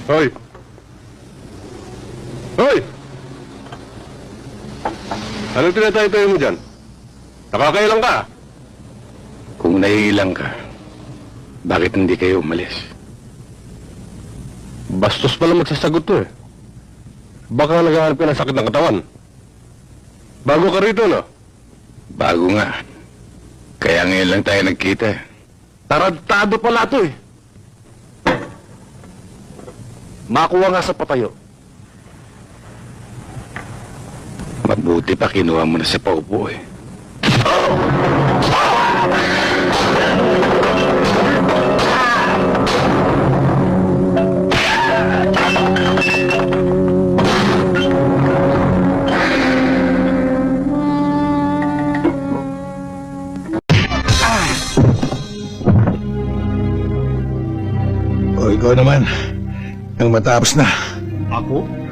Hoy! Hoy! Anong tinatay-tayo mo dyan? Nakakailang ka? Kung naiilang ka, bakit hindi kayo umalis? Bastos pala magsasagot to eh. Baka naghahanap ka ng sakit ng katawan. Bago ka rito, no? Bago nga. Kaya ngayon lang tayo nagkita. Tarantado pala to eh. Makuha nga sa patayo. Mabuti pa kinuha mo na sa paupo eh. O ikaw naman, ang matapos na. Ako?